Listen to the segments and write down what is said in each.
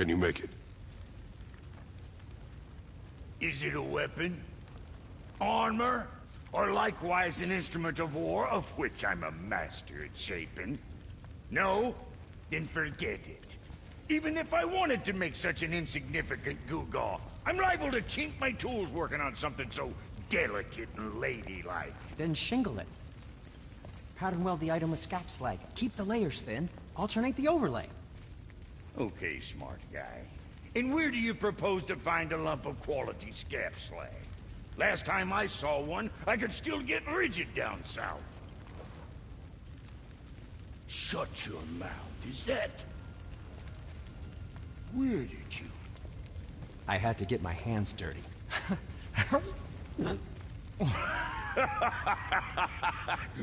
Can you make it? Is it a weapon? Armor? Or likewise an instrument of war, of which I'm a master at shaping? No? Then forget it. Even if I wanted to make such an insignificant gewgaw, I'm liable to chink my tools working on something so delicate and ladylike. Then shingle it. Pattern weld the item with scap slag. Keep the layers thin. Alternate the overlay. Okay, smart guy. And where do you propose to find a lump of quality scap slag? Last time I saw one, I could still get rigid down south. Shut your mouth, is that... Where did you... I had to get my hands dirty.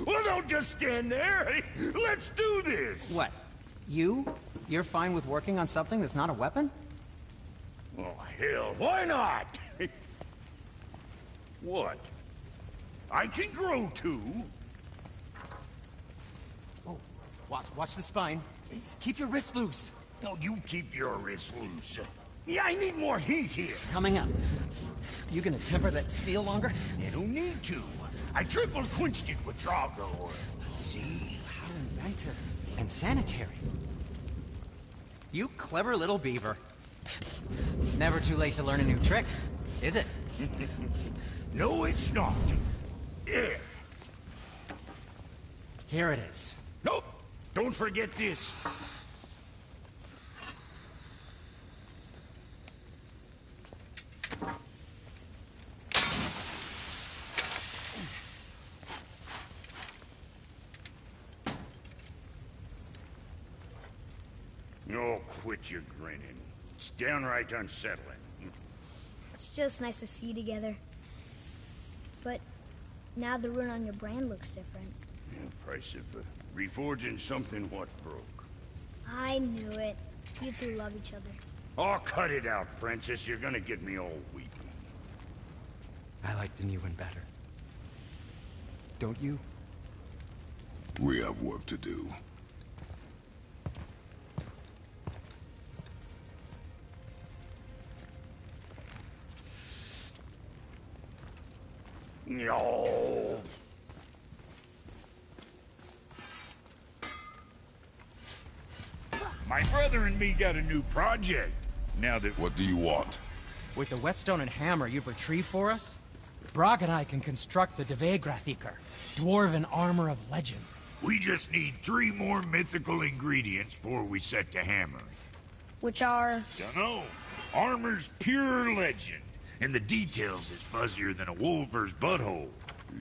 Well, don't just stand there. Let's do this. What? You? You're fine with working on something that's not a weapon? Oh, hell, why not? What? I can grow too. Oh, watch the spine. Keep your wrist loose. No, you keep your wrist loose. Yeah, I need more heat here. Coming up. You gonna temper that steel longer? You don't need to. I triple quenched it with Drago oil. See? How inventive. And sanitary. You clever little beaver. Never too late to learn a new trick, is it? No, it's not. Yeah. Here it is. Nope. Don't forget this. Oh, quit your grinning. It's downright unsettling. It's just nice to see you together. But now the rune on your brand looks different. Yeah, price of reforging something what broke. I knew it. You two love each other. Oh, cut it out, Princess. You're gonna get me all weepy. I like the new one better. Don't you? We have work to do. No. My brother and me got a new project. Now that... What do you want? With the whetstone and hammer you've retrieved for us, Brok and I can construct the Dvegrathikar, dwarven armor of legend. We just need 3 more mythical ingredients before we set to hammering. Which are... Dunno. Armor's pure legend, and the details is fuzzier than a wolver's butthole.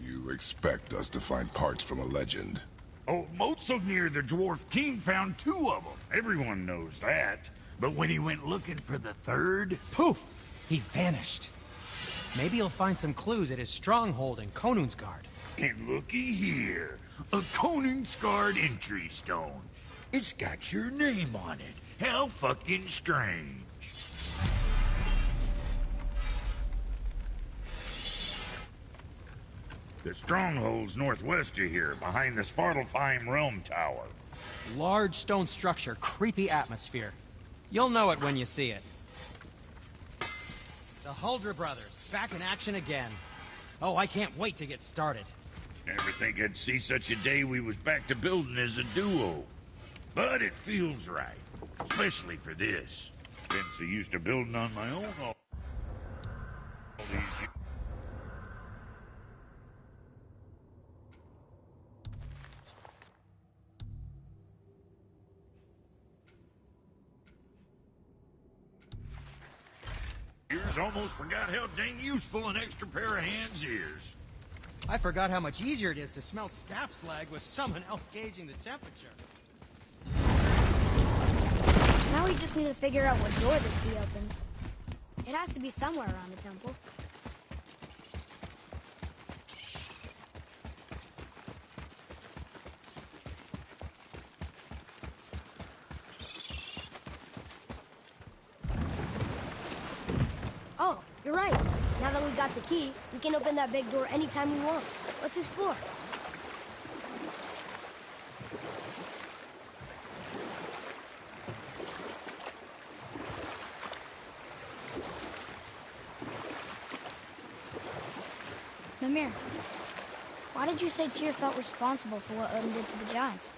You expect us to find parts from a legend? Oh, Motsognir the Dwarf King found 2 of them. Everyone knows that. But when he went looking for the 3rd... Poof! He vanished. Maybe he'll find some clues at his stronghold in Konungsgard. And looky here. A Konungsgard entry stone. It's got your name on it. How fucking strange. The stronghold's northwest of here, behind the Svartalfheim Realm Tower. Large stone structure, creepy atmosphere. You'll know it when you see it. The Huldra brothers, back in action again. Oh, I can't wait to get started. Never think I'd see such a day we was back to building as a duo. But it feels right, especially for this. Been so used to building on my own all these years. Almost forgot how dang useful an extra pair of hands is. I forgot how much easier it is to smelt scap slag with someone else gauging the temperature. Now we just need to figure out what door this key opens. It has to be somewhere around the temple. Oh, you're right. Now that we've got the key, we can open that big door anytime we want. Let's explore. Mimir, why did you say Tyr felt responsible for what Odin did to the giants?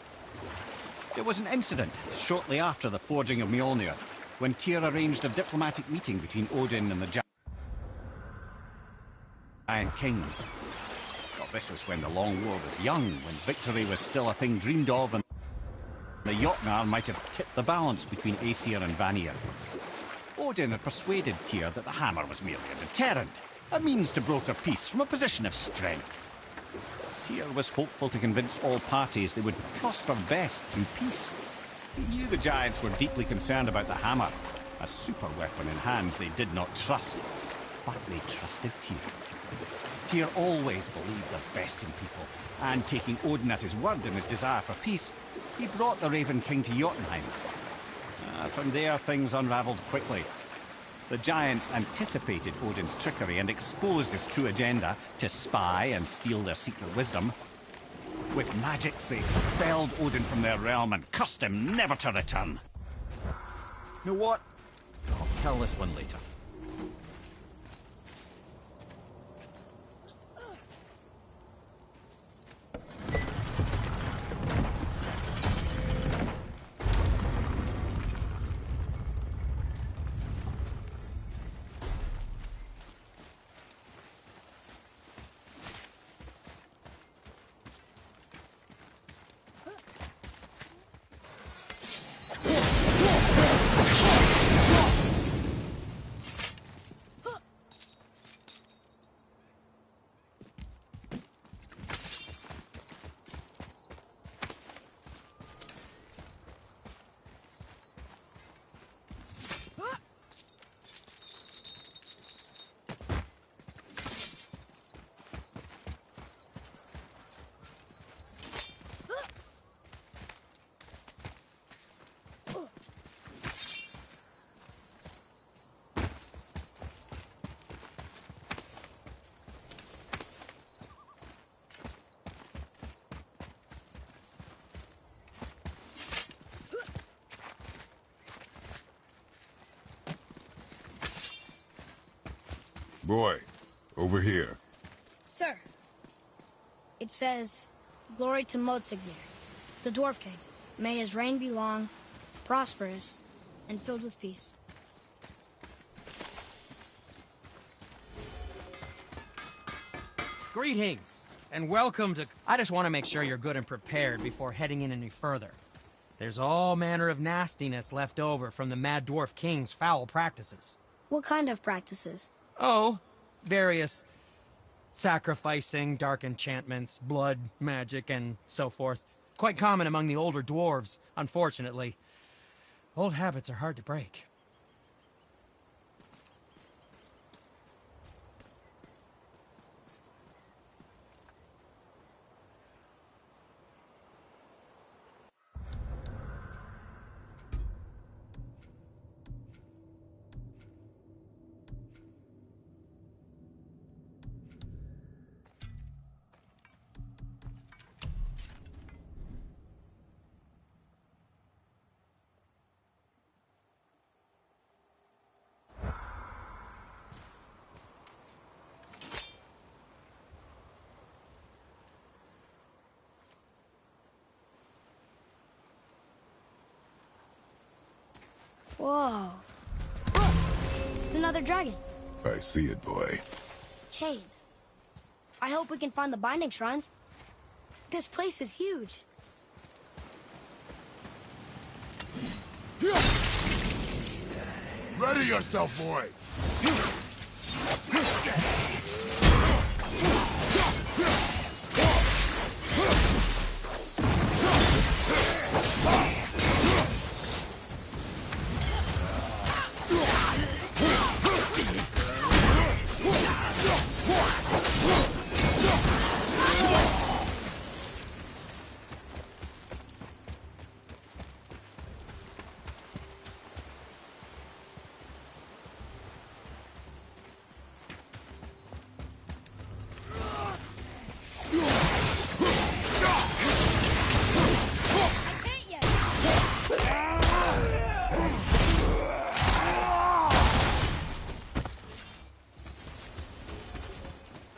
There was an incident shortly after the forging of Mjolnir, when Tyr arranged a diplomatic meeting between Odin and the Giant Kings. Well, this was when the Long War was young, when victory was still a thing dreamed of, and the Jotnar might have tipped the balance between Aesir and Vanir. Odin had persuaded Tyr that the hammer was merely a deterrent, a means to broker peace from a position of strength. Tyr was hopeful to convince all parties they would prosper best through peace. He knew the giants were deeply concerned about the hammer, a super weapon in hands they did not trust. But they trusted Tyr. Tyr always believed the best in people, and taking Odin at his word in his desire for peace, he brought the Raven King to Jotunheim. From there, things unraveled quickly. The giants anticipated Odin's trickery and exposed his true agenda to spy and steal their secret wisdom. With magics, they expelled Odin from their realm and cursed him never to return. You know what? I'll tell this one later. Boy, over here. Sir, it says, "Glory to Motsignir, the Dwarf King. May his reign be long, prosperous, and filled with peace." Greetings, and welcome to... I just want to make sure you're good and prepared before heading in any further. There's all manner of nastiness left over from the Mad Dwarf King's foul practices. What kind of practices? Oh, various sacrificing, dark enchantments, blood, magic, and so forth. Quite common among the older dwarves, unfortunately. Old habits are hard to break. Whoa. It's another dragon. I see it, boy. Chain. I hope we can find the binding shrines. This place is huge. Ready yourself, boy!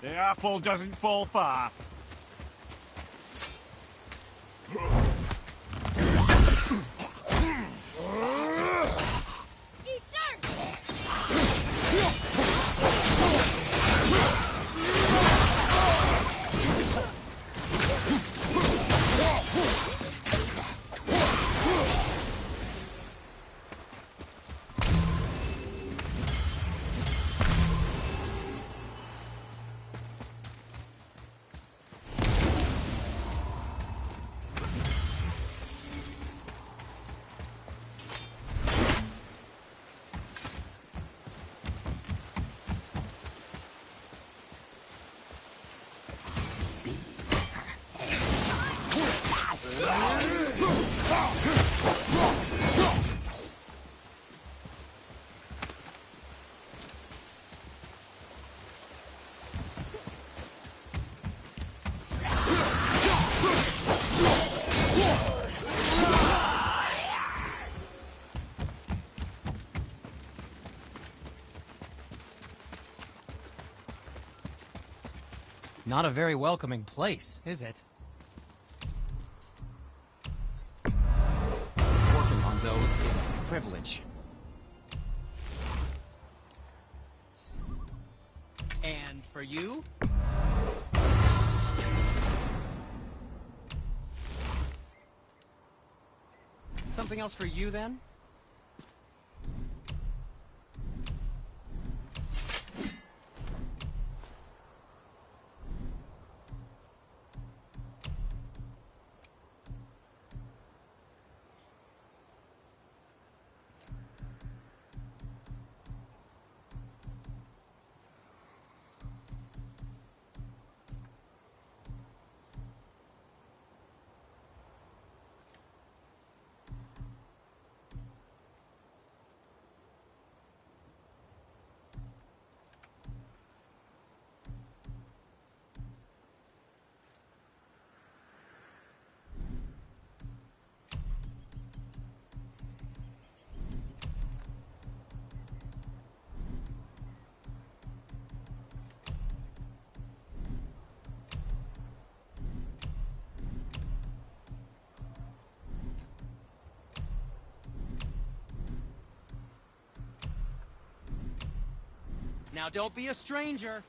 The apple doesn't fall far. Eat dirt! Not a very welcoming place, is it? Working on those is a privilege. And for you? Something else for you, then? Now don't be a stranger.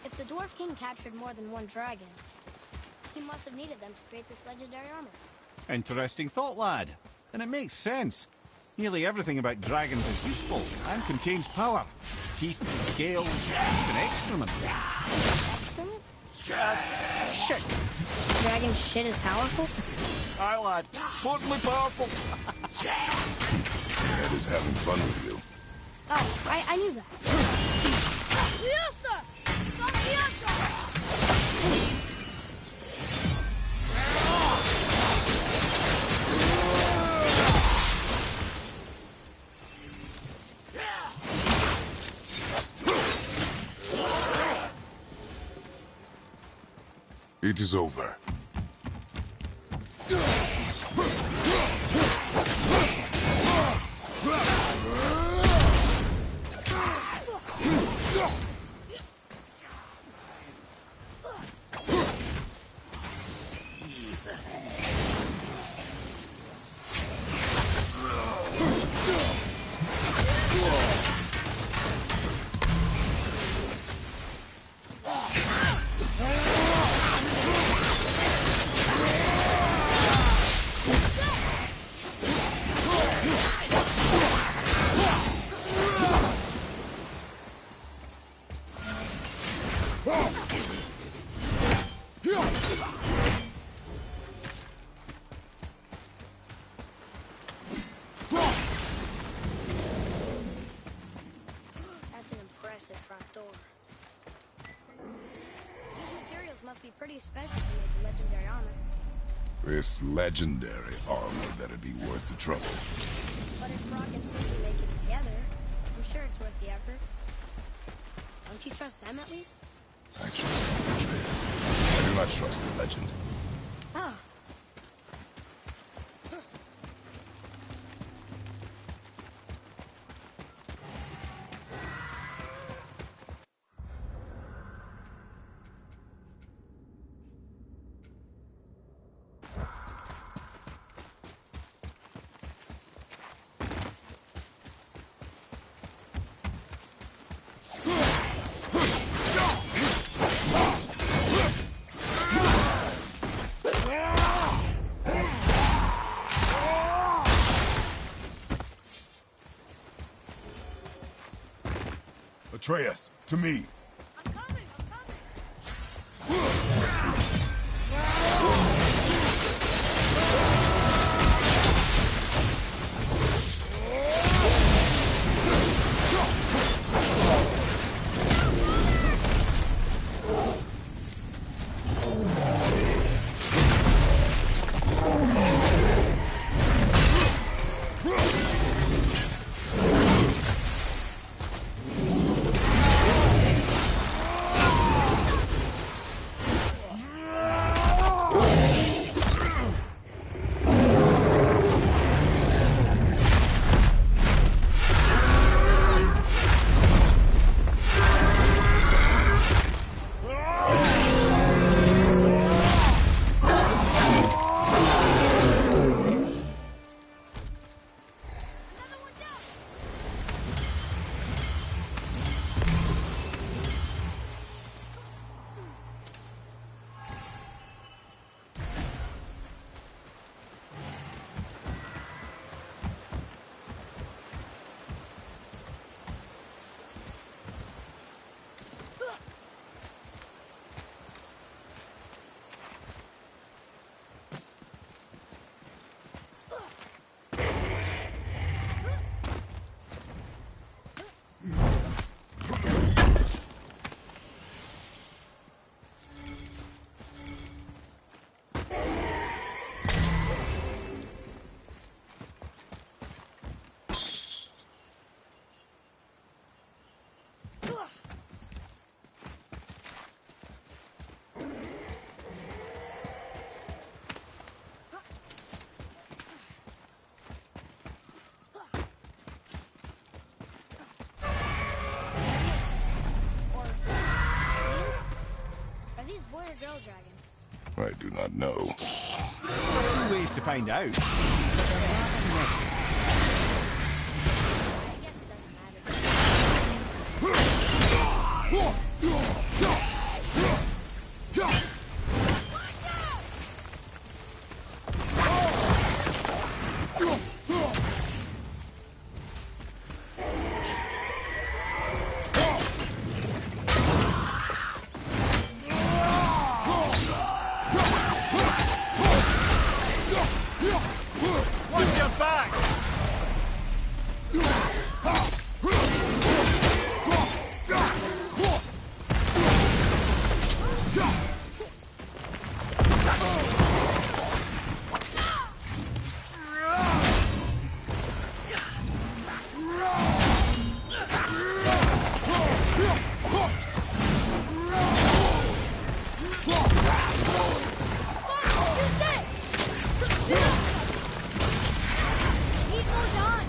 If the Dwarf King captured more than one dragon, he must have needed them to create this legendary armor. Interesting thought, lad. And it makes sense. Nearly everything about dragons is useful and contains power. Teeth, scales, even excrement. Excrement? Shit! Dragon shit is powerful? Aye, lad. Totally powerful. Ed is having fun with you. Oh, I knew that. It is over. That's an impressive front door. These materials must be pretty special to make the legendary armor. This legendary armor better be worth the trouble. But if Brock and Cindy make it together, I'm sure it's worth the effort. Don't you trust them at least? I trust Atreus. I do not trust the legend. Oh. Atreus, to me. I'm coming, I'm coming. Are these boy or girl dragons? I do not know. Two ways to find out. I guess it doesn't matter. Watch your back! Need more time.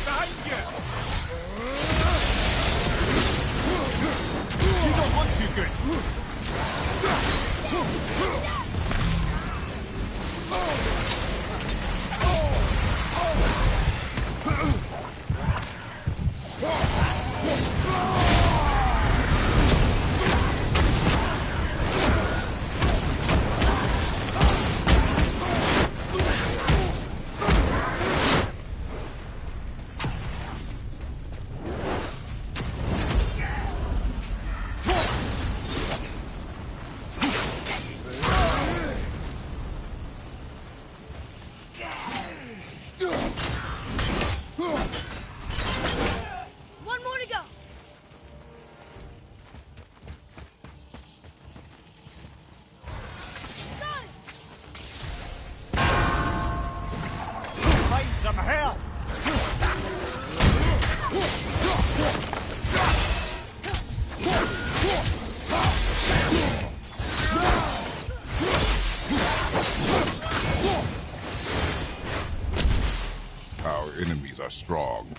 Behind you! You don't look too good. One more to go. Got it. Find some help! Our enemies are strong.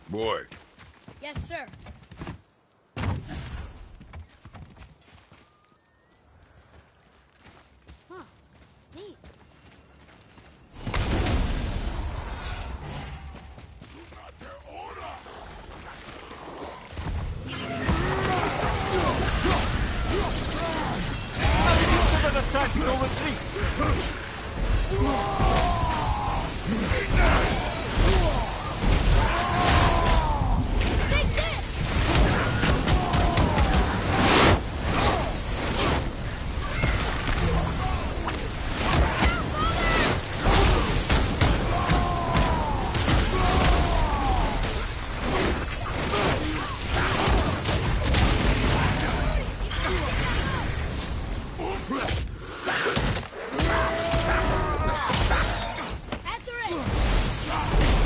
Boy, Yes, sir. Huh. Neat. Consider a tactical retreat. Take this! At the race!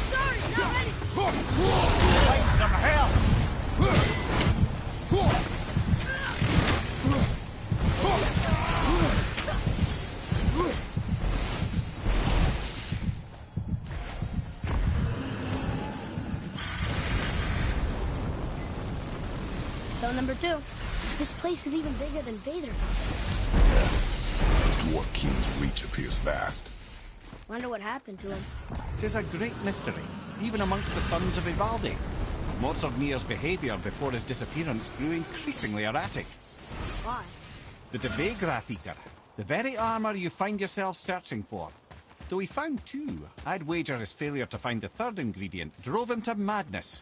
Sorry, not ready! Find some help. Stone number 2. This place is even bigger than Vader. yes. The Dwarf King's reach appears vast. Wonder what happened to him. 'Tis a great mystery, even amongst the sons of Ivaldi. Mozartmir's behaviour before his disappearance grew increasingly erratic. Why? The Devegrath Eater, the very armour you find yourself searching for. Though he found two, I'd wager his failure to find the third ingredient drove him to madness.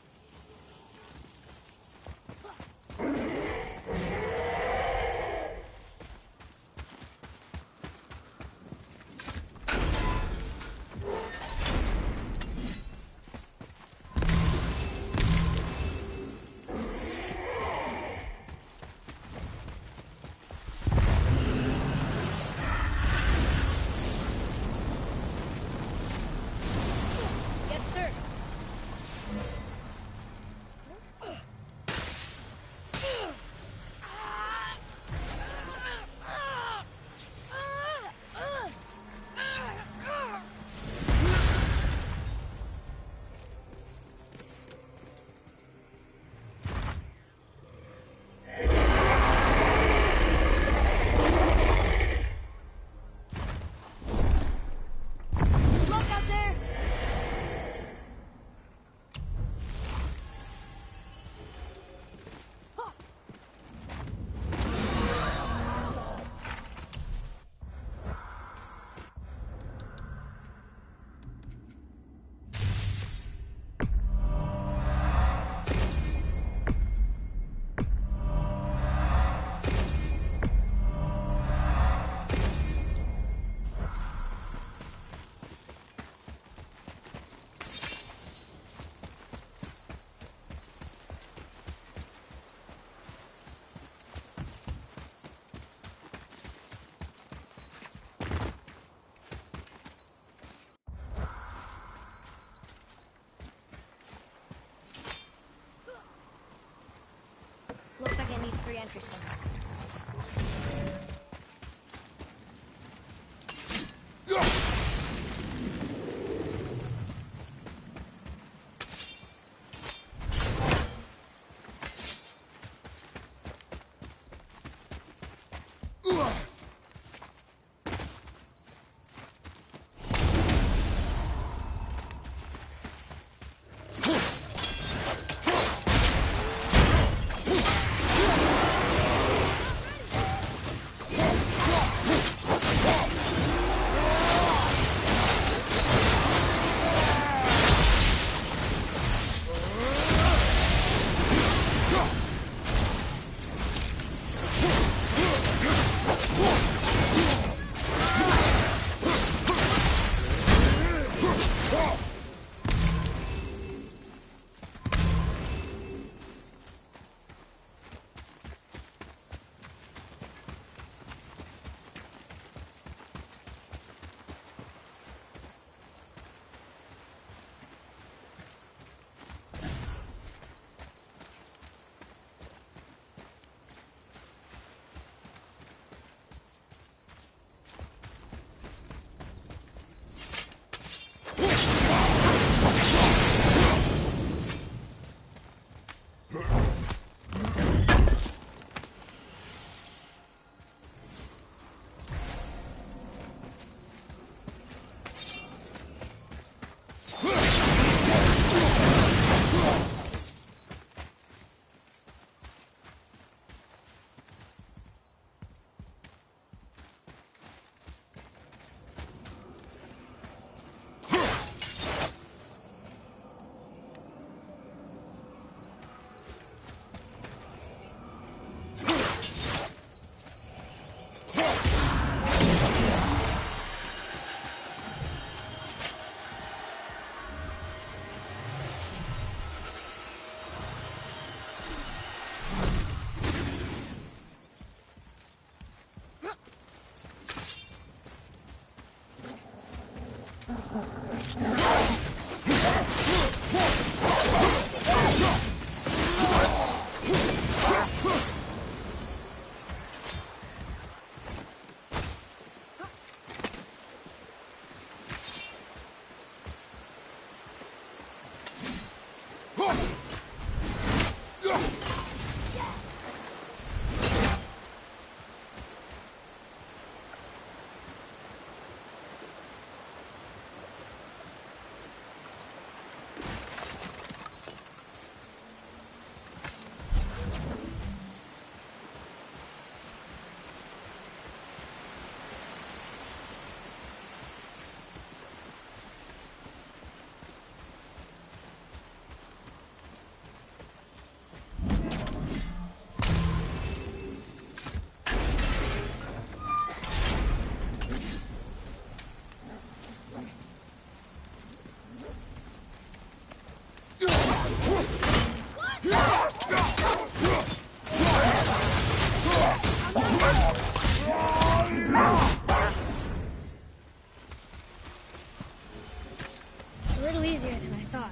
Yes, sir. Look out there! Looks like it needs 3 entry stones. A little easier than I thought.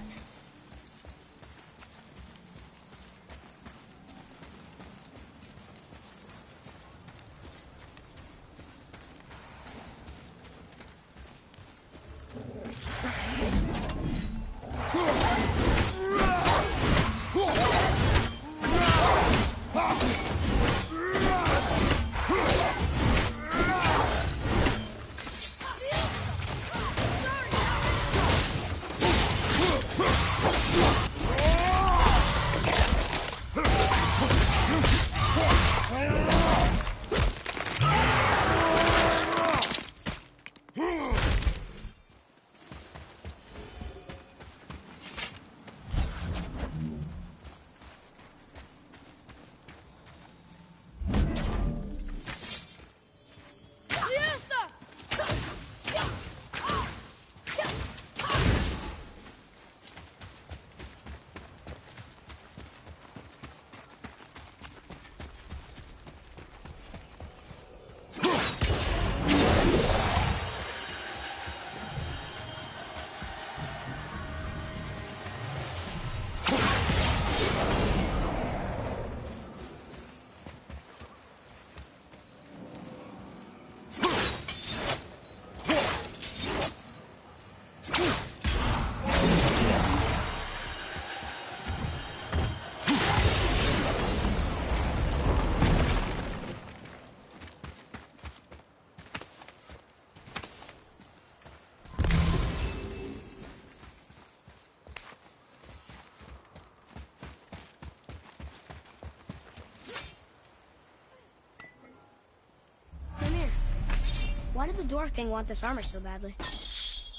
Why did the Dwarf King want this armor so badly?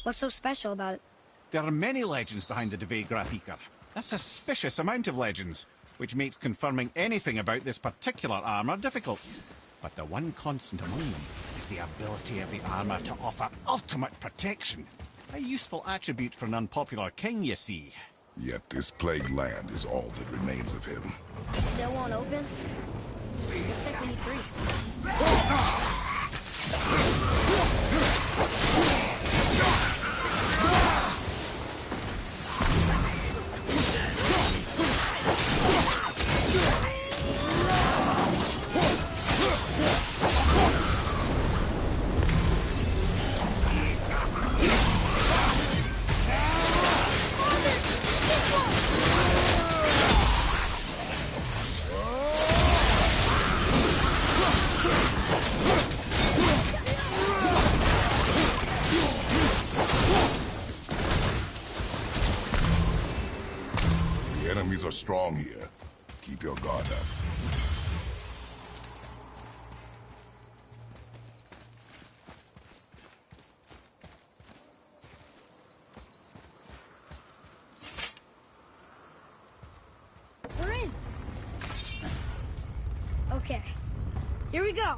What's so special about it? There are many legends behind the Dve Grathikar. A suspicious amount of legends, which makes confirming anything about this particular armor difficult. But the one constant among them is the ability of the armor to offer ultimate protection. A useful attribute for an unpopular king, you see. Yet this plagued land is all that remains of him. Still won't open? Looks like we need 3. Enemies are strong here. Keep your guard up. We're in. Okay. Here we go.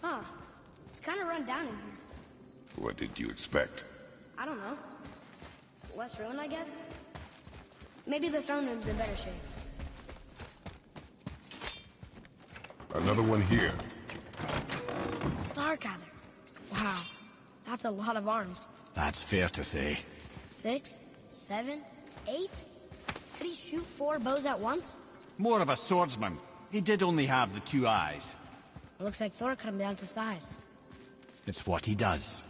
Huh. It's kind of run down in here. What did you expect? I don't know. Less ruin, I guess? Maybe the throne room's in better shape. Another one here. Starkather. Wow, that's a lot of arms. That's fair to say. 6, 7, 8? Could he shoot 4 bows at once? More of a swordsman. He did only have the 2 eyes. It looks like Thor cut him down to size. It's what he does.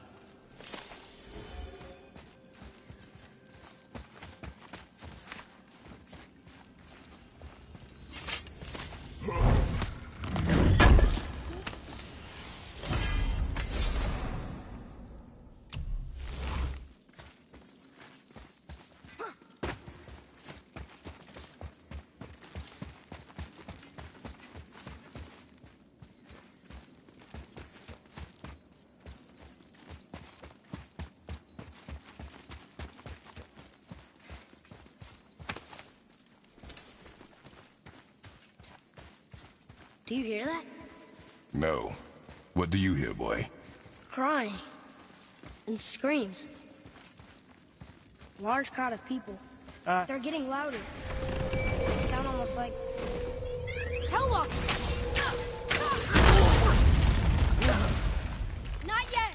Do you hear that? No. What do you hear, boy? Crying. And screams. Large crowd of people. They're getting louder. They sound almost like... Hellwalkers! Not yet!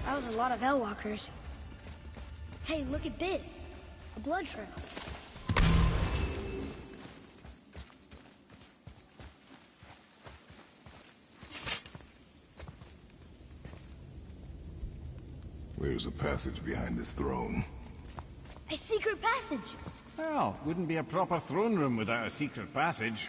That was a lot of Hellwalkers. Hey, look at this. A blood trail. Where's a passage behind this throne? A secret passage! Well, wouldn't be a proper throne room without a secret passage.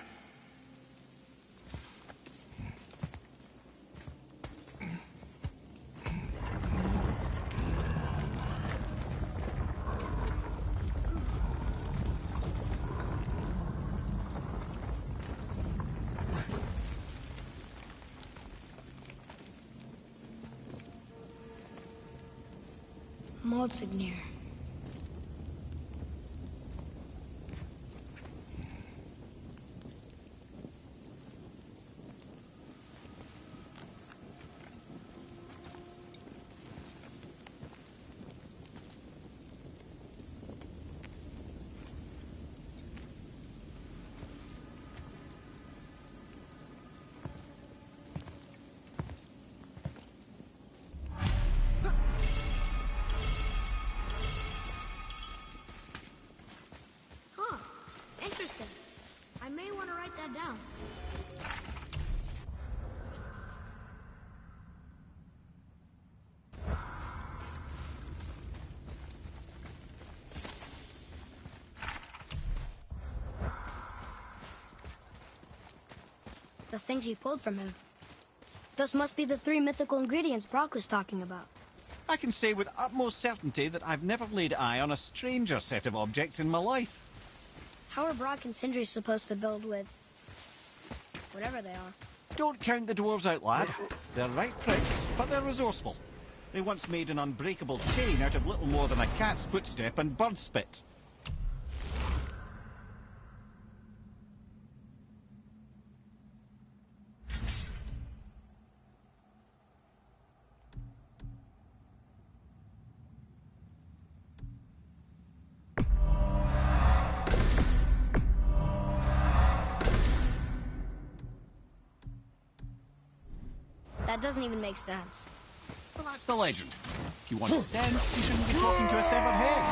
Motsognir. Interesting. I may want to write that down. The things you pulled from him. Those must be the 3 mythical ingredients Brock was talking about. I can say with utmost certainty that I've never laid eye on a stranger set of objects in my life. How are Brock and Sindri supposed to build with... whatever they are? Don't count the dwarves out, lad. They're right pricks, but they're resourceful. They once made an unbreakable chain out of little more than a cat's footstep and bird spit. That doesn't even make sense. Well, that's the legend. If you wanted sense, you shouldn't be talking to a severed head.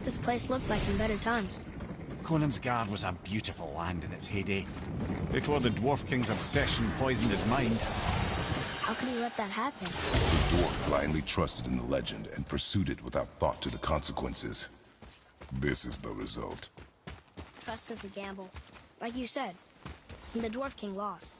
This place looked like in better times. Conamsgard was a beautiful land in its heyday, before the Dwarf King's obsession poisoned his mind. How could he let that happen? The dwarf blindly trusted in the legend and pursued it without thought to the consequences. This is the result. Trust is a gamble. Like you said. And the Dwarf King lost.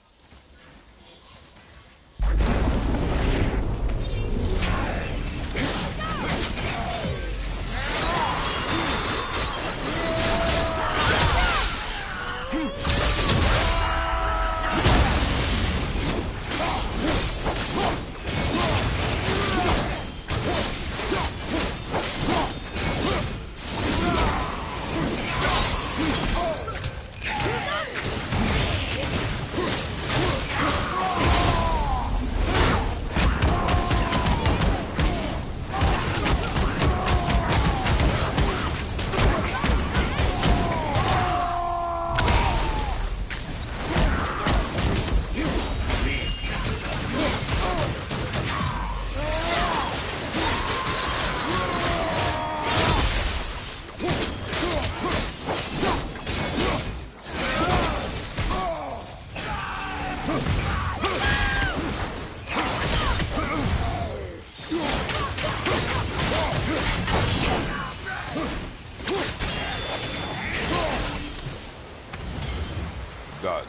Done.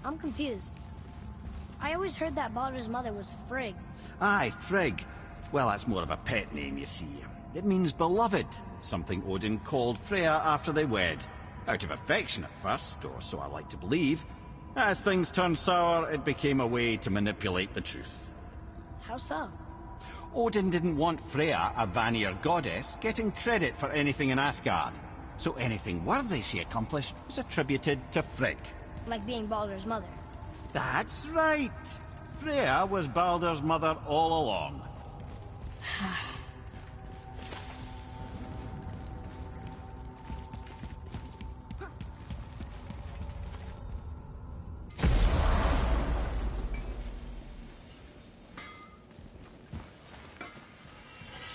I'm confused. I always heard that Baldur's mother was Frigg. Aye, Frigg. Well, that's more of a pet name, you see. It means beloved, something Odin called Freya after they wed. Out of affection at first, or so I like to believe. As things turned sour, it became a way to manipulate the truth. How so? Odin didn't want Freya, a Vanir goddess, getting credit for anything in Asgard. So anything worthy she accomplished was attributed to Frigg. Like being Baldur's mother. That's right. Freya was Baldur's mother all along.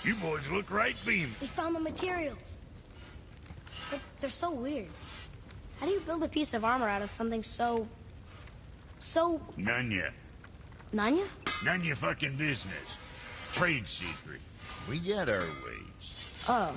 You boys look right beamed. We found the materials. But they're so weird. How do you build a piece of armor out of something so... None yet. Nanya? None your fucking business. Trade secret. We got our ways. Oh.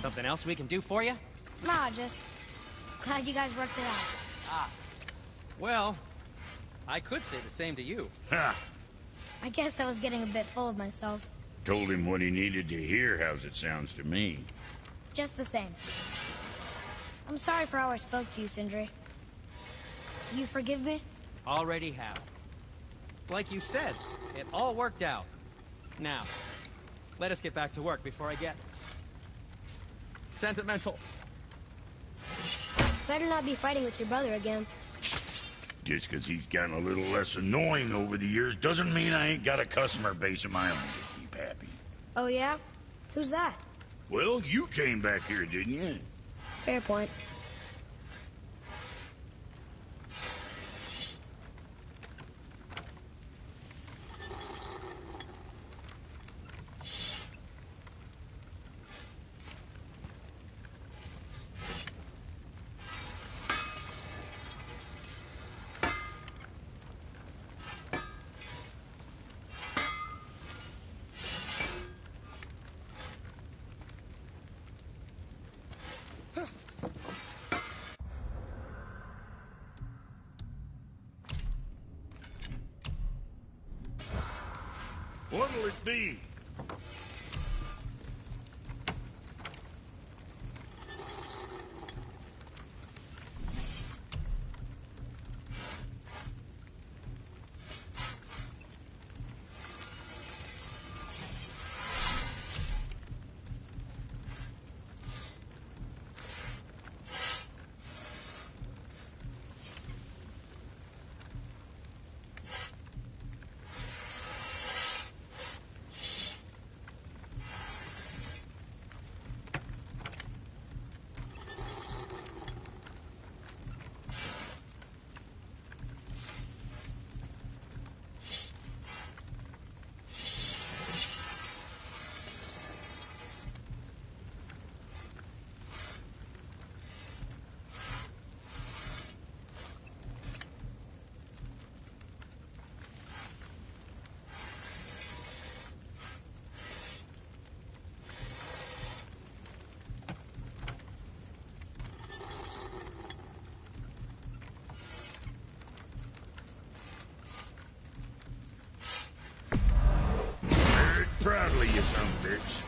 Something else we can do for you? Nah, just... glad you guys worked it out. Well, I could say the same to you. Ha! I guess I was getting a bit full of myself. Told him what he needed to hear, how's it sounds to me. Just the same. I'm sorry for how I spoke to you, Sindri. You forgive me? Already have. Like you said, it all worked out. Now, let us get back to work before I get... sentimental. Better not be fighting with your brother again. Just 'cause he's gotten a little less annoying over the years doesn't mean I ain't got a customer base of my own to keep happy. Oh yeah? Who's that? Well, you came back here, didn't you? Fair point. What'll it be? Proudly, you son of a bitch.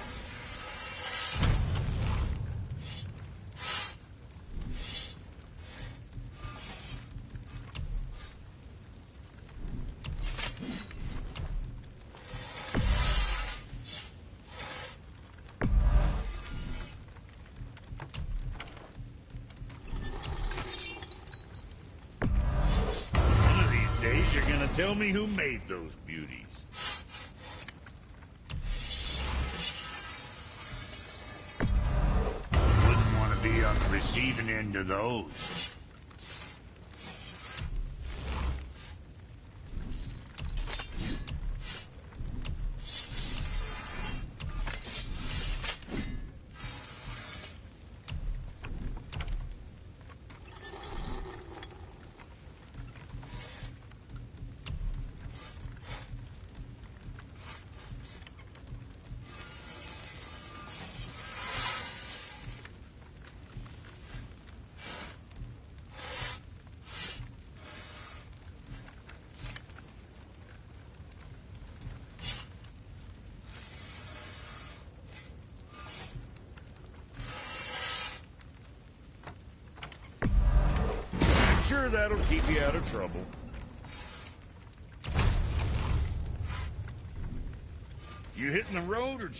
One of these days, you're gonna tell me who made those beauties. on the receiving end of those. Sure, that'll keep you out of trouble. You hitting the road or...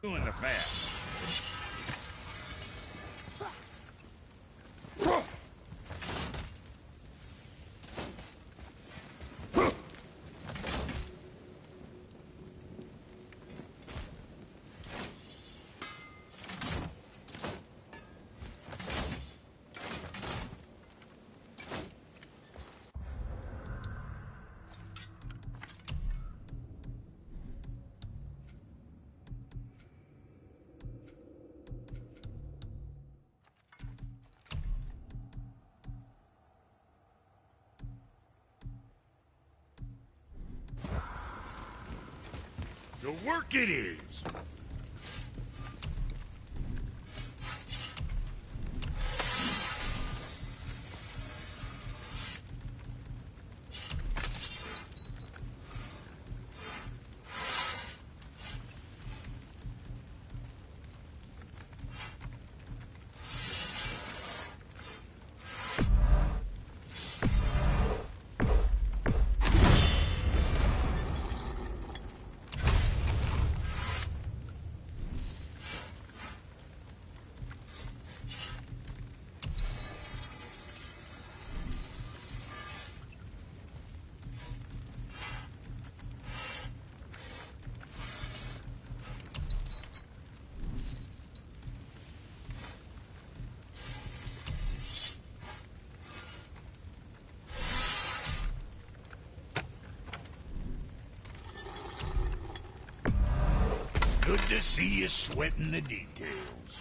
Doing the fast. The work it is. Good to see you sweating the details.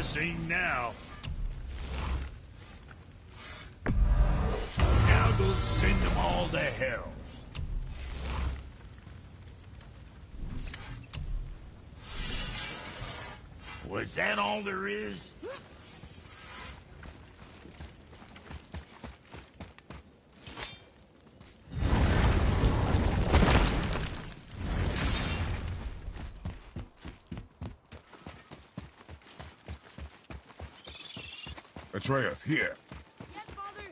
scene now. Now go send them all to hell. Was that all there is? Atreus, here. Yes, Father.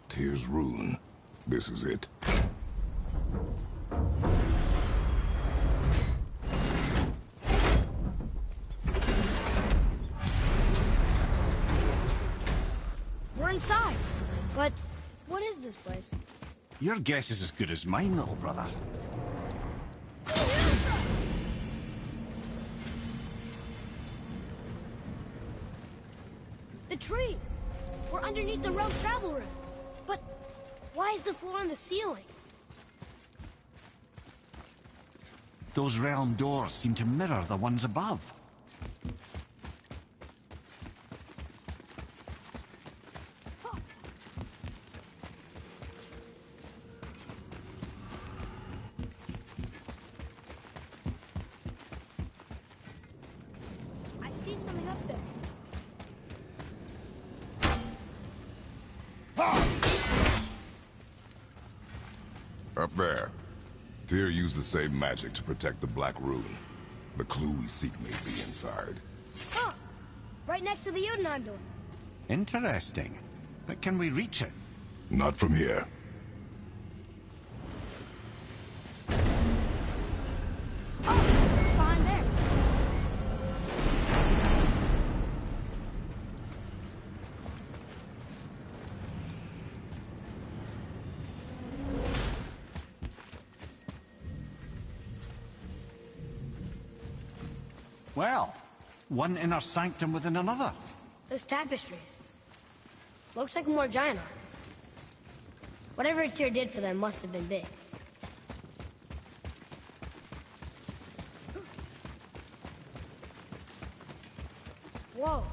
Tyr's Rune. This is it. We're inside. But what is this place? Your guess is as good as mine, little brother. The tree! We're underneath the realm travel room. But why is the floor on the ceiling? Those realm doors seem to mirror the ones above. I see something up there. Up there. Tyr used the same magic to protect the Black Rune. The clue we seek may be inside. Huh! Right next to the Jotunheim door. Interesting. But can we reach it? Not from here. Oh, it's behind there. Well, one inner sanctum within another. Those tapestries. Looks like more giant art. Whatever Tyr did for them must have been big. Whoa,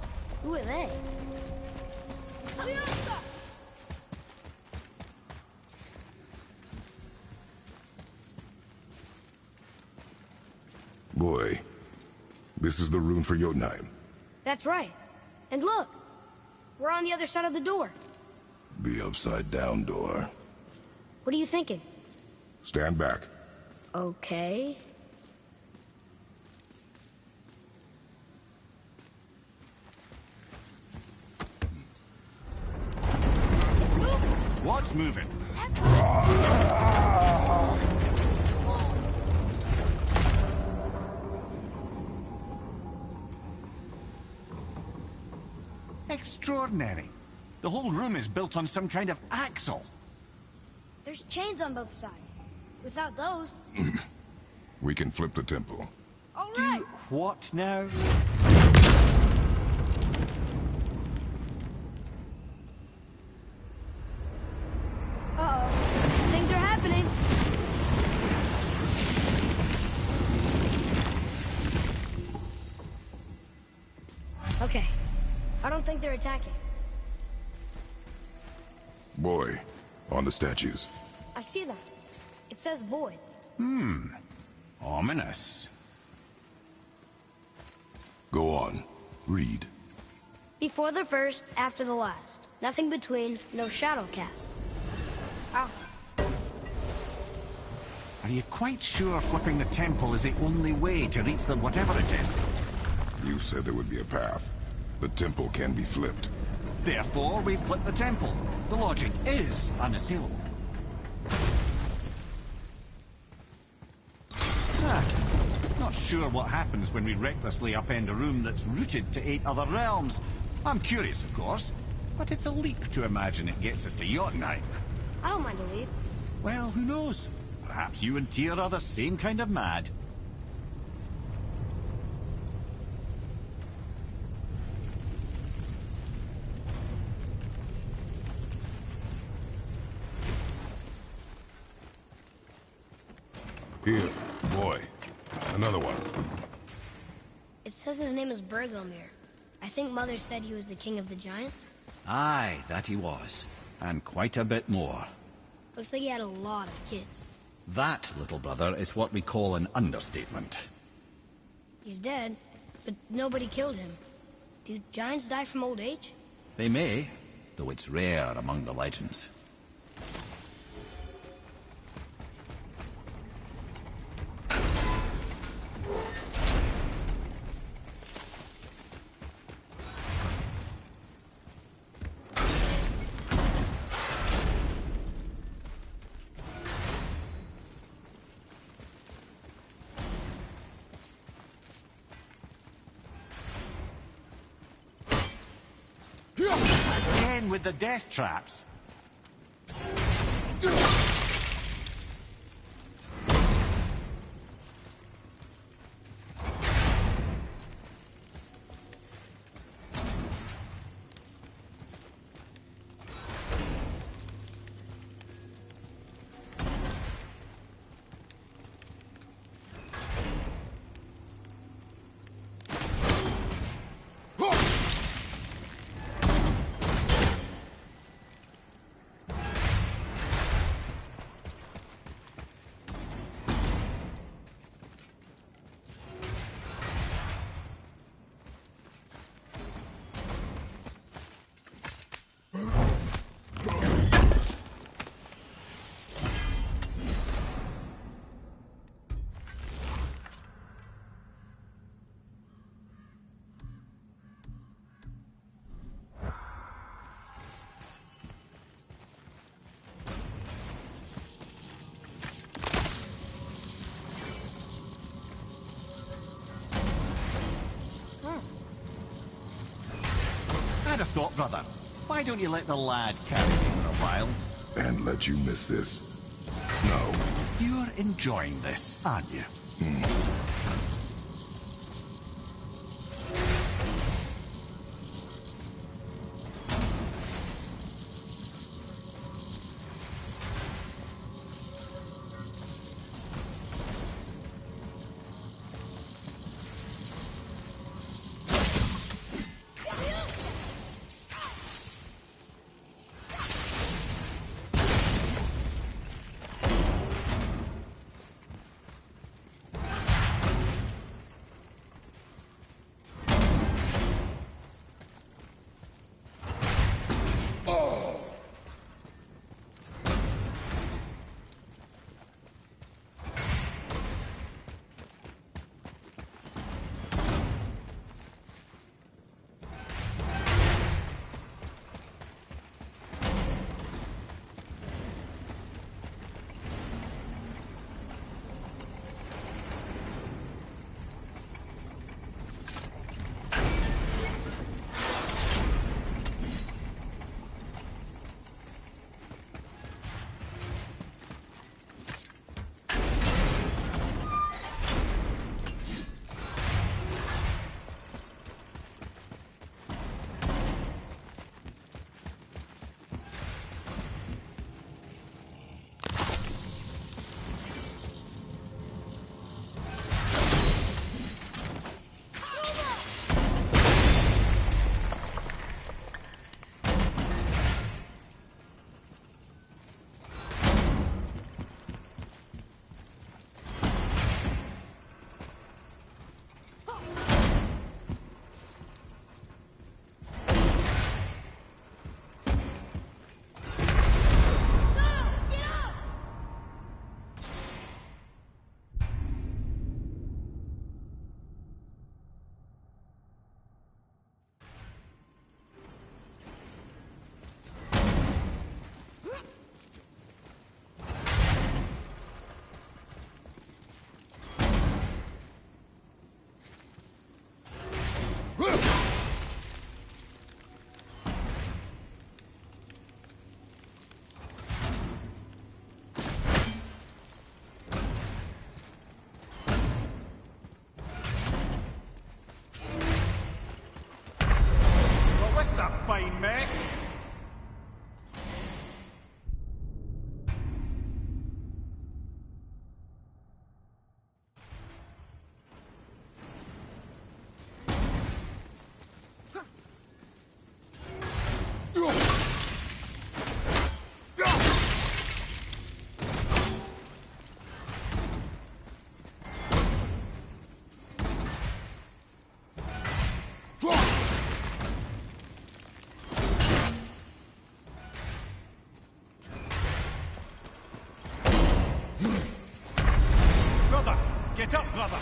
who are they? Boy, this is the rune for Jotunheim. That's right. And look, we're on the other side of the door. The upside-down door. What are you thinking? Stand back. Okay. It's moving. What's moving? Extraordinary. The whole room is built on some kind of axle. There's chains on both sides. Without those... We can flip the temple. All right. What now? Uh-oh. Things are happening. Okay. I don't think they're attacking. Boy, on the statues. I see them. It says void. Ominous. Go on. Read. Before the first, after the last. Nothing between, no shadow cast. Alpha. Are you quite sure flipping the temple is the only way to reach the whatever it is? You said there would be a path. The temple can be flipped. Therefore, we flip the temple. The logic is unassailable. Not sure what happens when we recklessly upend a room that's rooted to 8 other realms. I'm curious, of course, but it's a leap to imagine it gets us to Jotunheim. I don't mind a leap. Well, who knows? Perhaps you and Tyr are the same kind of mad. Here, boy. Another one. It says his name is Bergelmir. I think Mother said he was the king of the giants. Aye, that he was. And quite a bit more. Looks like he had a lot of kids. That, little brother, is what we call an understatement. He's dead, but nobody killed him. Do giants die from old age? They may, though it's rare among the legends. Again with the death traps. I'd have thought, brother. Why don't you let the lad carry me for a while? And let you miss this? No. You're enjoying this, aren't you? fine mess. Brother, get up, brother.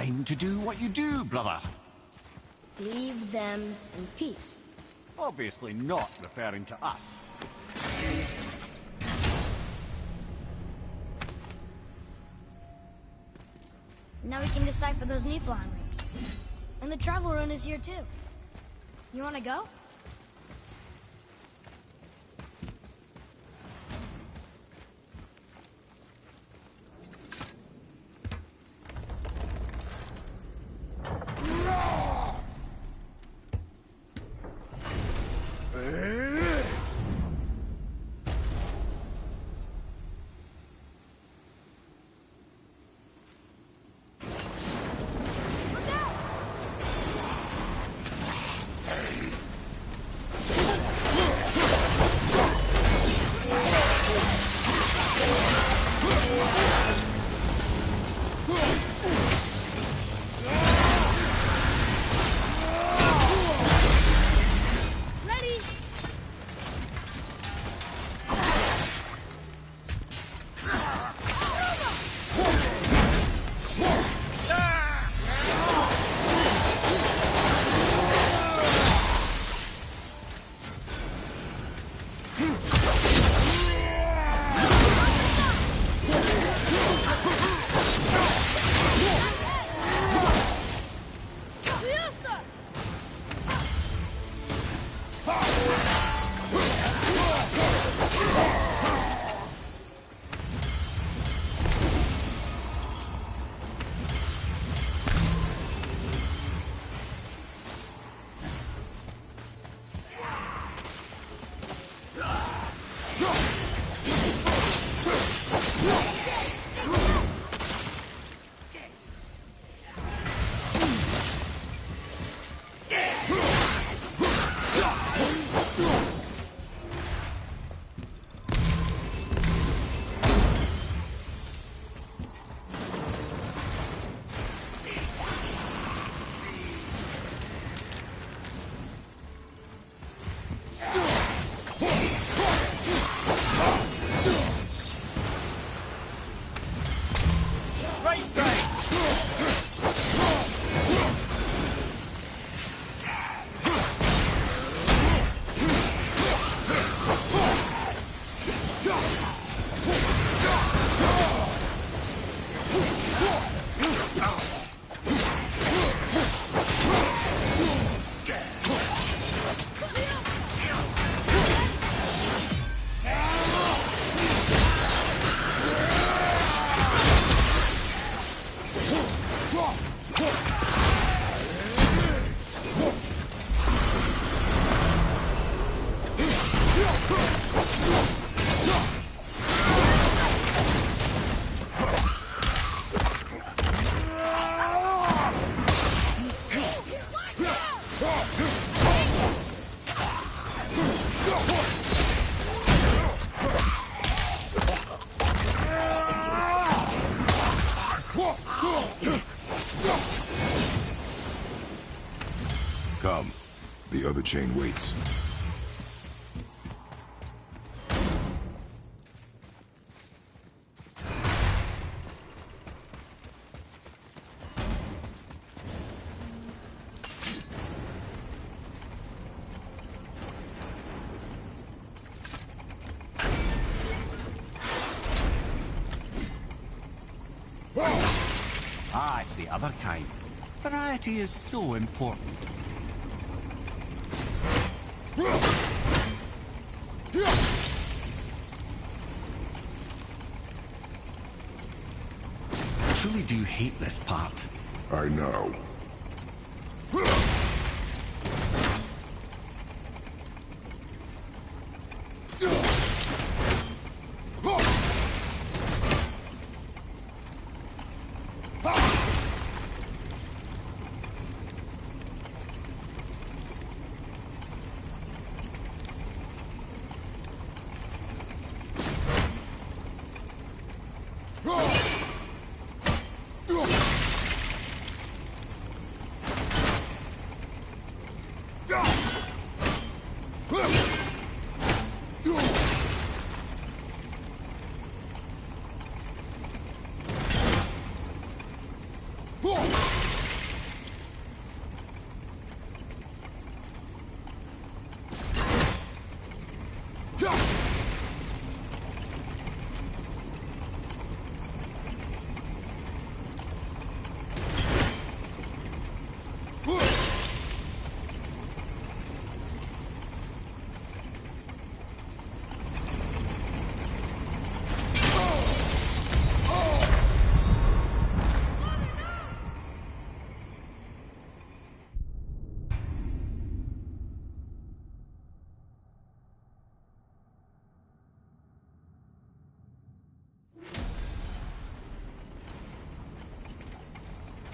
Time to do what you do, brother. Leave them in peace. Obviously not referring to us. Now we can decipher those Niflheim rooms. And the travel rune is here too. You wanna go? Come. The other chain waits. Ah, it's the other kind. Variety is so important. I truly do hate this part. I know.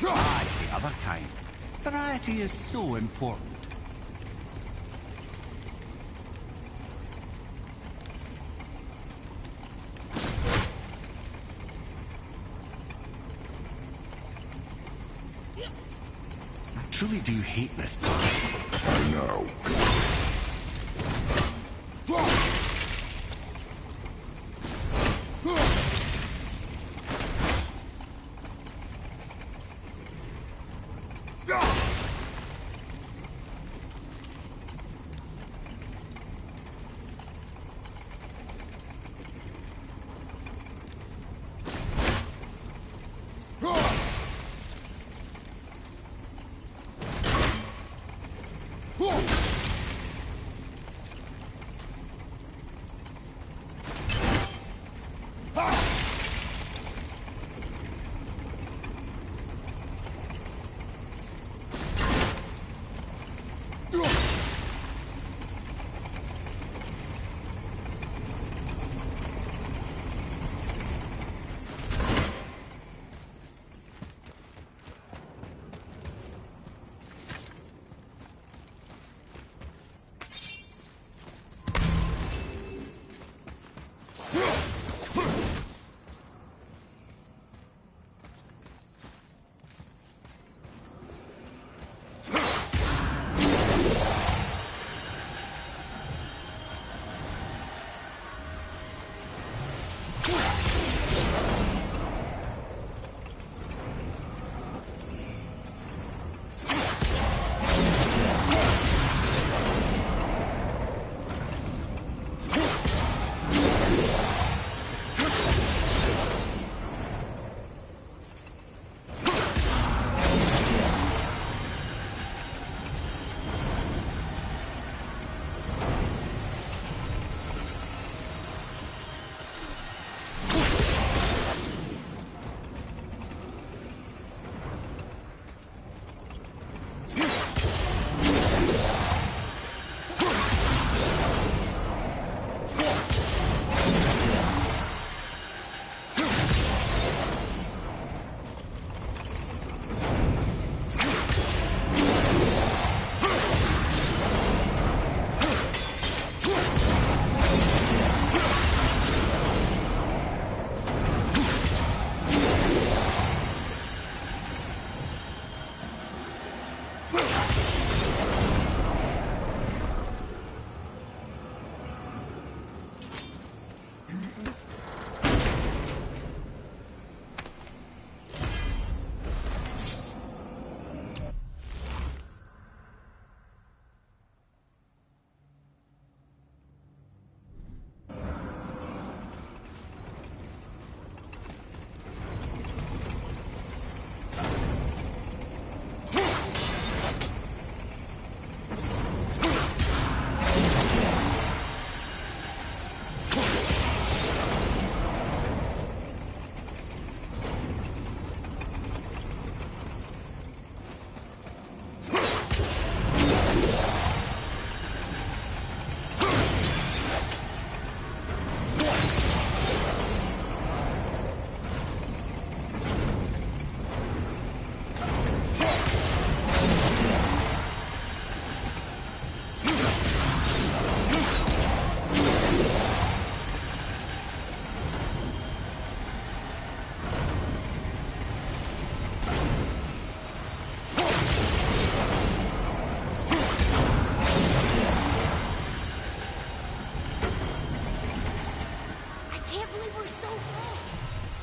Ah, it's the other kind. Variety is so important. I truly do hate this part. I know.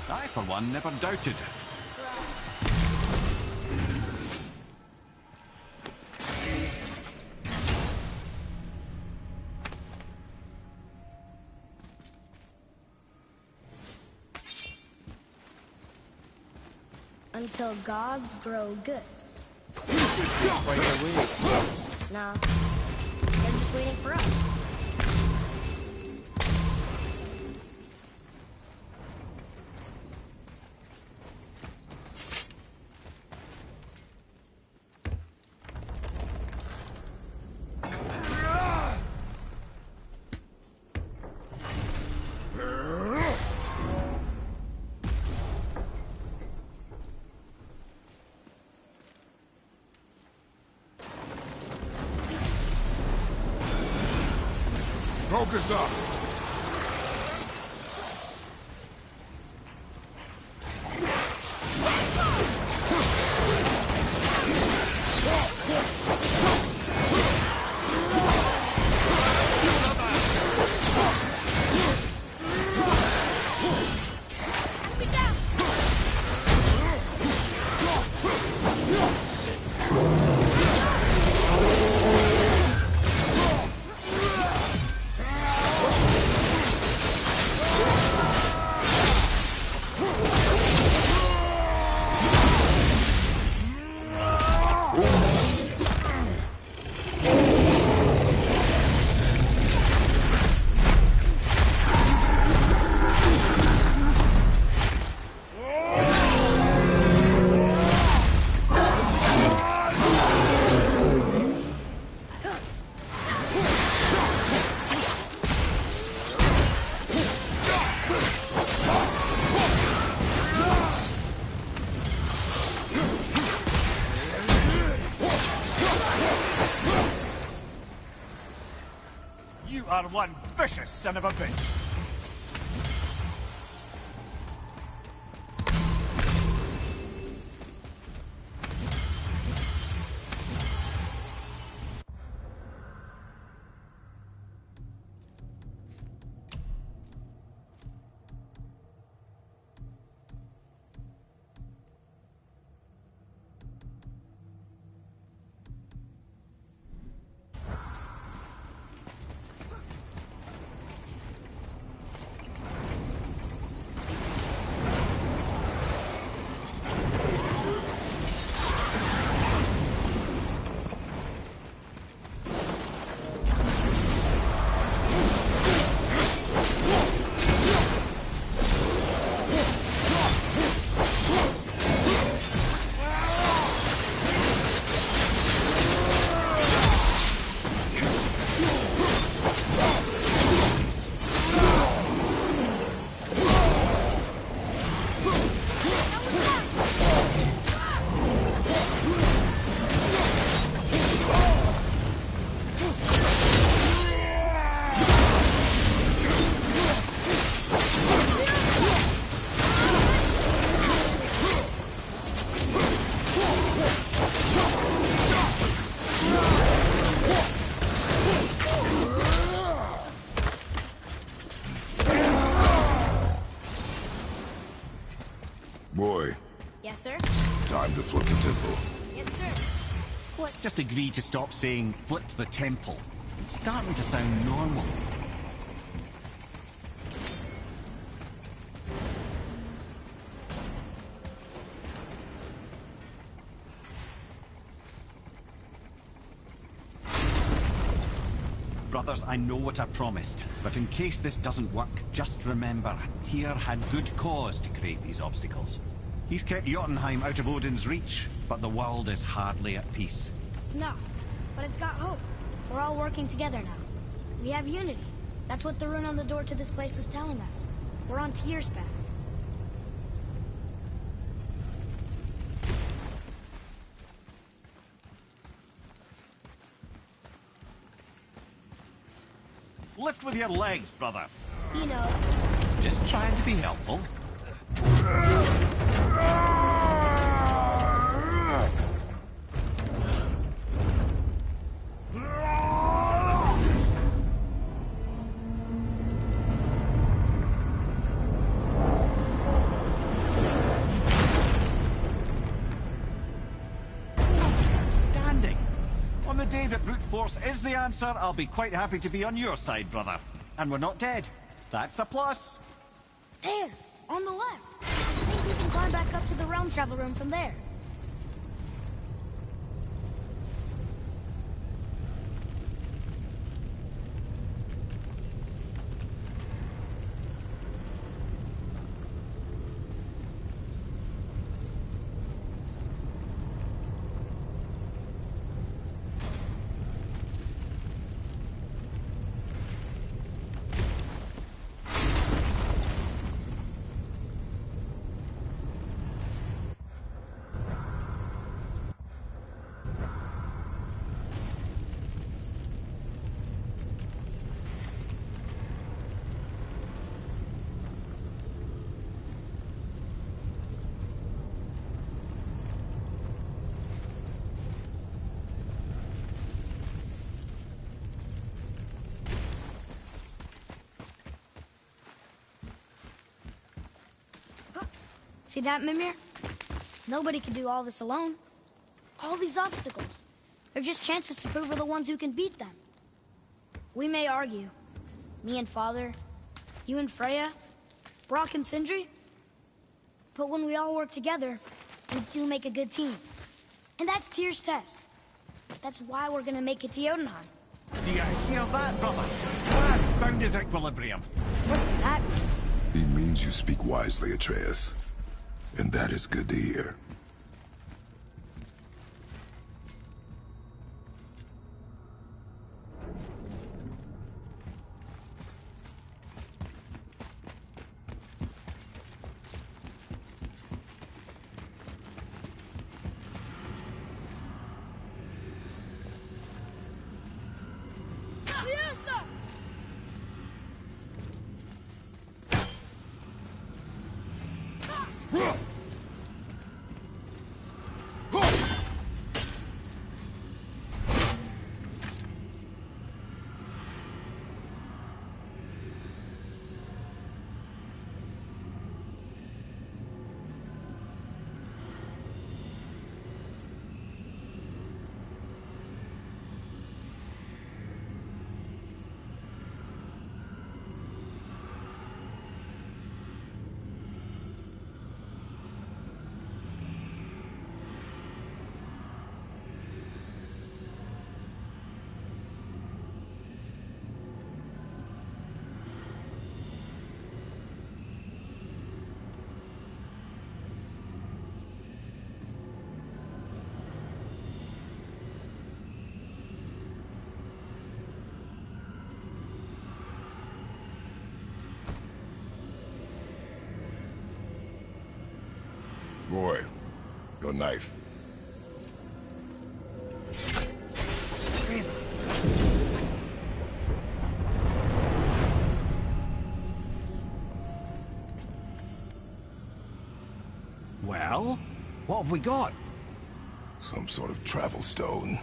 I, for one, never doubted. Until gods grow good. Quite a week. No, they're just waiting for us. Focus up! are one vicious son of a bitch. Boy, Yes, sir? time to flip the temple. Yes, sir. What? Just agree to stop saying flip the temple. It's starting to sound normal. Brothers, I know what I promised, but in case this doesn't work, just remember, Tyr had good cause to create these obstacles. He's kept Jotunheim out of Odin's reach, but the world is hardly at peace. No, but it's got hope. We're all working together now. We have unity. That's what the rune on the door to this place was telling us. We're on Tyr's path. Lift with your legs, brother. He knows. Just trying to be helpful. Outstanding. On the day that brute force is the answer, I'll be quite happy to be on your side, brother. And we're not dead. That's a plus. There, on the left. I think we can climb back up to the realm travel room from there. See that, Mimir? Nobody can do all this alone. All these obstacles. They're just chances to prove we're the ones who can beat them. We may argue. Me and Father, you and Freya, Brock and Sindri. But when we all work together, we do make a good team. And that's Tyr's test. That's why we're gonna make it to Jotunheim. Do you hear that, brother? Dad's found his equilibrium. What's that? He means you speak wisely, Atreus. And that is good to hear. knife. Well, what have we got? Some sort of travel stone.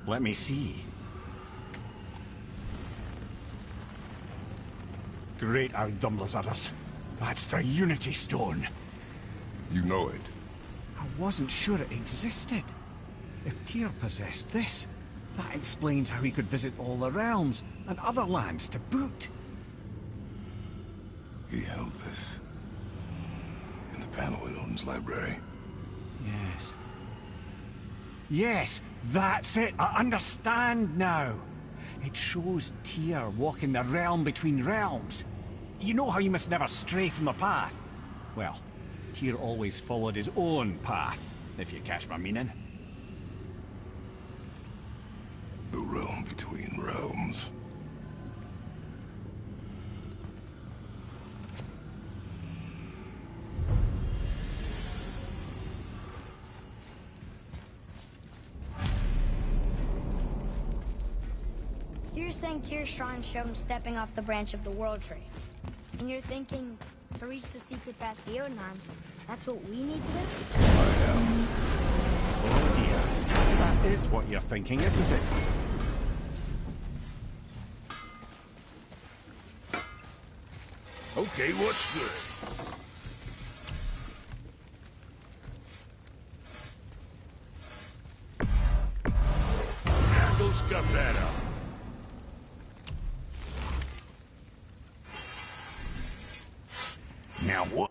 Let me see. Great Outdumblers. That's the Unity Stone. You know it. I wasn't sure it existed. If Tyr possessed this, that explains how he could visit all the realms and other lands to boot. He held this in the panel in Odin's library. Yes. Yes, that's it. I understand now. It shows Tyr walking the realm between realms. You know how you must never stray from the path? Well, Tyr always followed his own path, if you catch my meaning. The realm between realms. So you're saying Tyr's shrine showed him stepping off the branch of the World Tree. And you're thinking, to reach the secret path to Jotunheim, that's what we need to do? Oh dear. That is what you're thinking, isn't it? Okay, what's good? Now go scuff that up. Now what?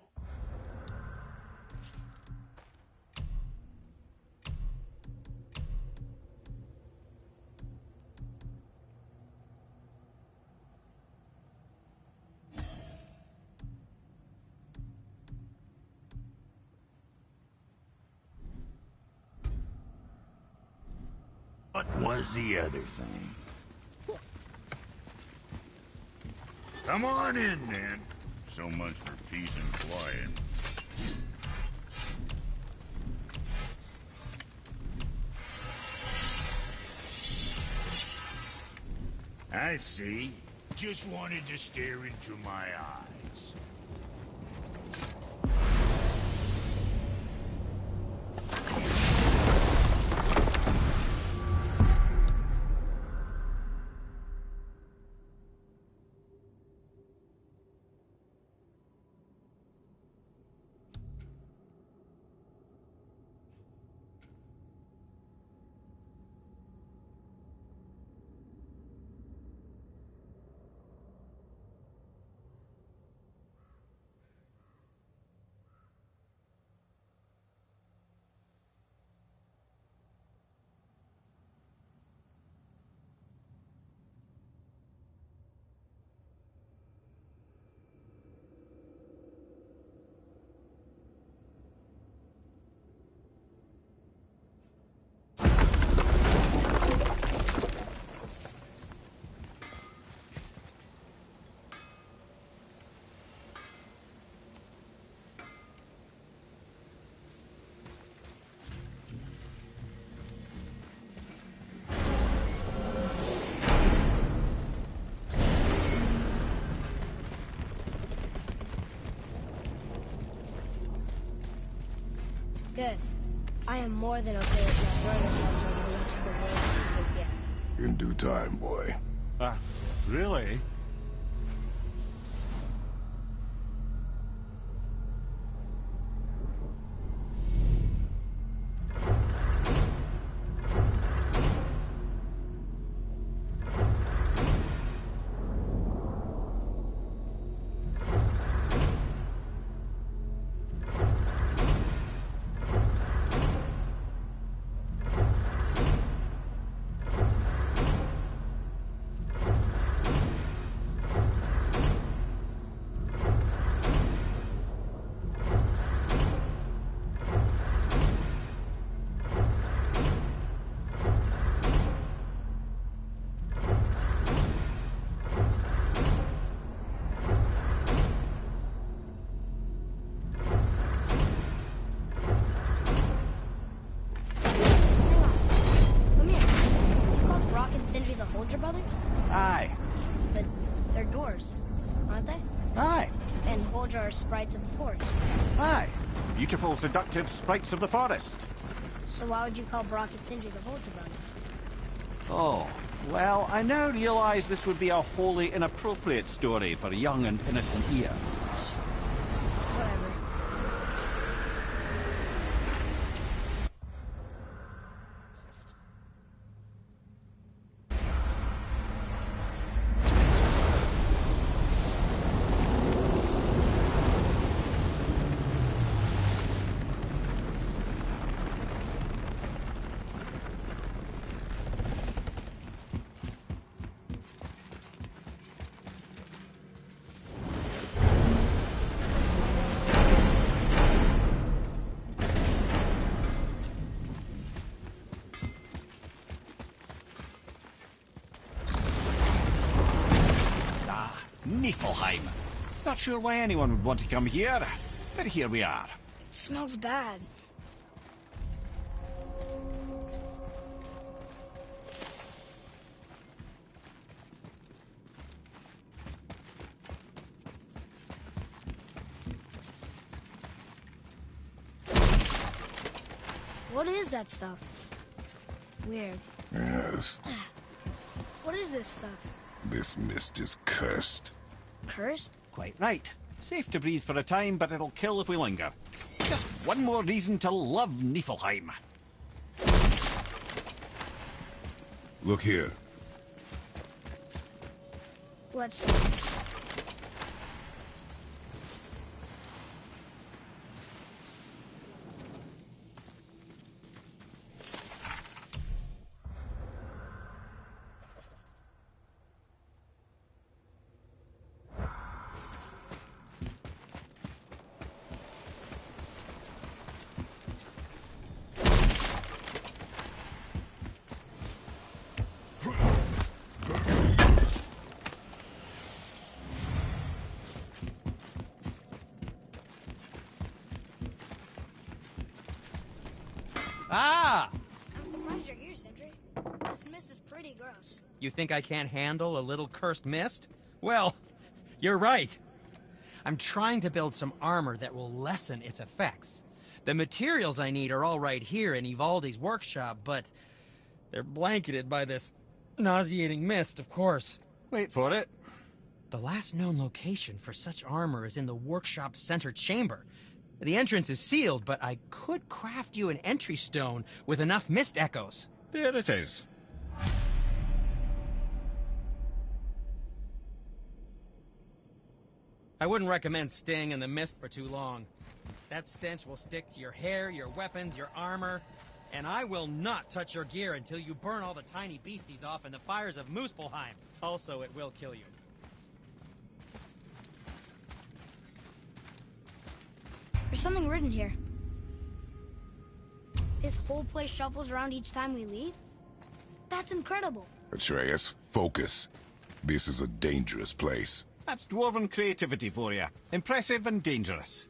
What was the other thing? Come on in, then. So much for peace and quiet. I see. Just wanted to stare into my eyes. Good. I am more than okay with not throwing ourselves over the edge of the world just yet. In due time, boy. Really? Holger brothers? Aye. But they're dwarves, aren't they? Aye. And Holger are sprites of the forest. Aye. Beautiful, seductive sprites of the forest. So why would you call Brock and Sindri the Holger brothers? Oh, well, I now realize this would be a wholly inappropriate story for young and innocent ears. Whatever. Niflheim. Not sure why anyone would want to come here, but here we are. Smells bad. What is that stuff? Weird. Yes. What is this stuff? This mist is cursed. Cursed? Quite right. Safe to breathe for a time, but it'll kill if we linger. Just one more reason to love Niflheim. Look here. Let's see. Ah! I'm surprised you're here, Sindri. This mist is pretty gross. You think I can't handle a little cursed mist? Well, you're right. I'm trying to build some armor that will lessen its effects. The materials I need are all right here in Ivaldi's workshop, but they're blanketed by this nauseating mist, of course. Wait for it. The last known location for such armor is in the workshop's center chamber. The entrance is sealed, but I could craft you an entry stone with enough mist echoes. There it is. I wouldn't recommend staying in the mist for too long. That stench will stick to your hair, your weapons, your armor, and I will not touch your gear until you burn all the tiny beasties off in the fires of Muspelheim. Also, it will kill you. There's something written here. This whole place shuffles around each time we leave? That's incredible. Atreus, focus. This is a dangerous place. That's dwarven creativity for you. Impressive and dangerous.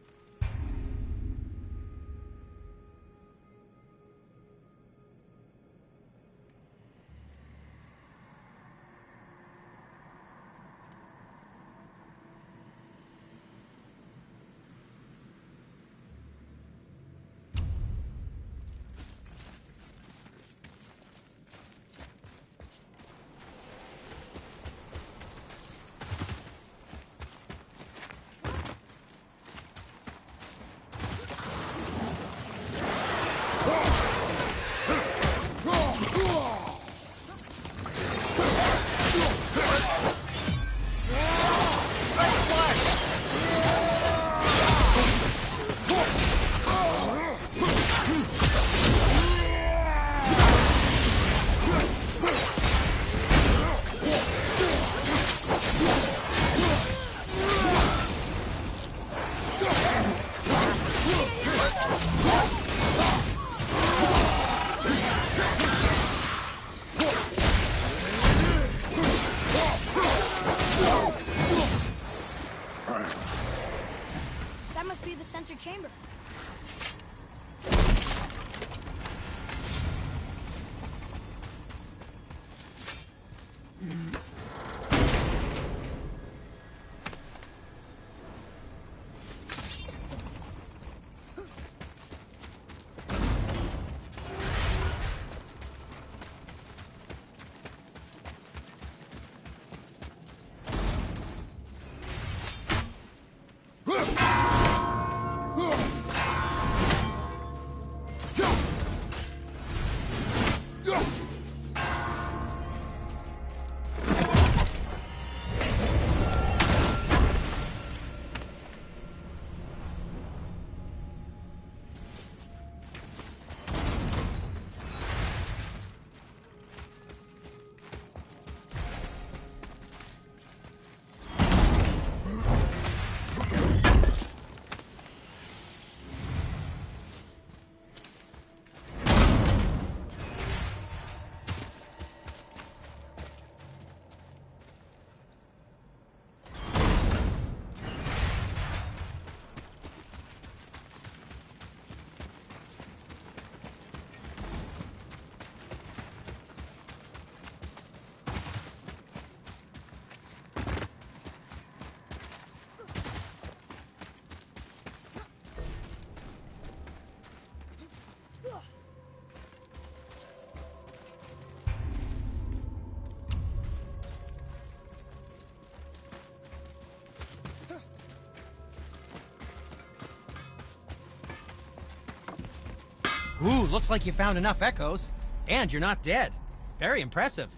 Ooh, looks like you found enough echoes. And you're not dead. Very impressive.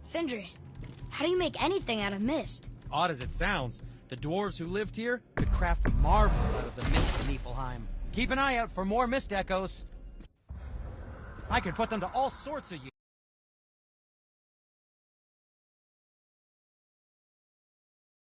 Sindri, how do you make anything out of mist? Odd as it sounds, the dwarves who lived here could craft marvels out of the mist of Niflheim. Keep an eye out for more mist echoes. I could put them to all sorts of use.